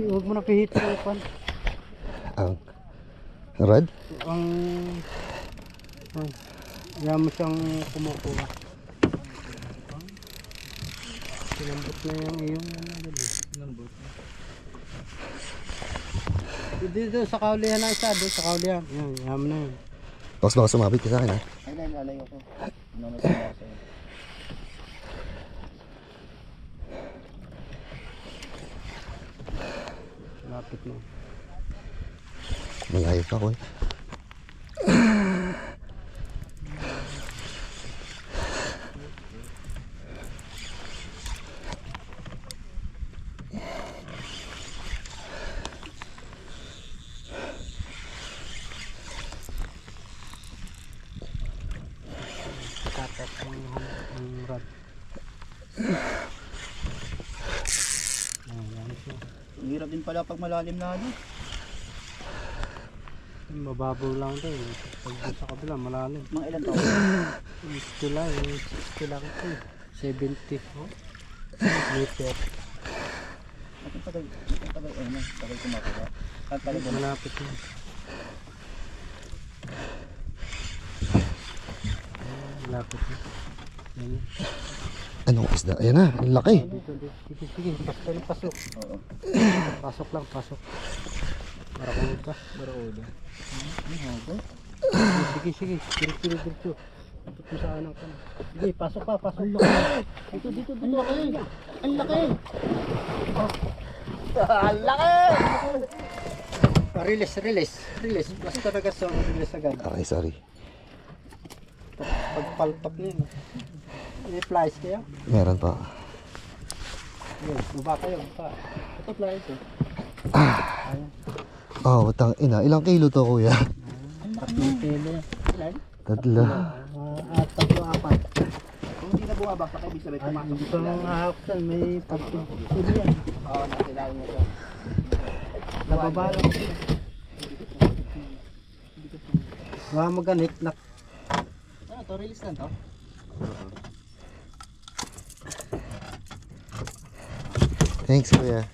Huwag mo na pihito yung pan. Ang rod? Yan mo siyang kumukuha. Sinambot na yung iyong sinambot. Dito sa kaulihan na isa, doon sa kaulihan. Yan, yan na yun. Tapos baka sumabit ka sa akin ha? Ay, nalalayo ko. Ano na sa'yo? Lapit na. Malayo pa ko eh. Tapos ang rod. Ayan siya. Ang hirap din pala pag malalim na ano. Mababaw lang ito eh. Pag sa kabila, malalim. Mga ilan taon? Stila eh. Stila ko ito eh. 70. Oh. Meter. Ang tagal, tagal kumakuha. Ang tagal ko. Malapit na. Malapit na. Ayan. Anong isda? Ayan na, ang laki. Dito. Sige. Pasok. Oo. Pasok lang, pasok. Marakulog ka. Baraodo. Ano habo? Sige. Diretso. Tapos mo sa anang ka. Sige, pasok pa. Dito. Ang laki. Ang laki! Release. Basta nagas ang release agad. Okay, sorry. Pagpalpak niya. May flies kayo? Meron pa. Yun, baba kayo. Ito flies eh. Oh, utang ina. Ilang kilo to kuya? 3 kilo. Ilan? 3. Tatlo, 4. Kung hindi na bumabasa kayo, ibig sabihin pumasok. Dito ng hapsan, may pagpili yan. Oo, nakilala mo ito. Nababa lang. Baka maganit na. Ano to? Release lang to? Thanks kuya.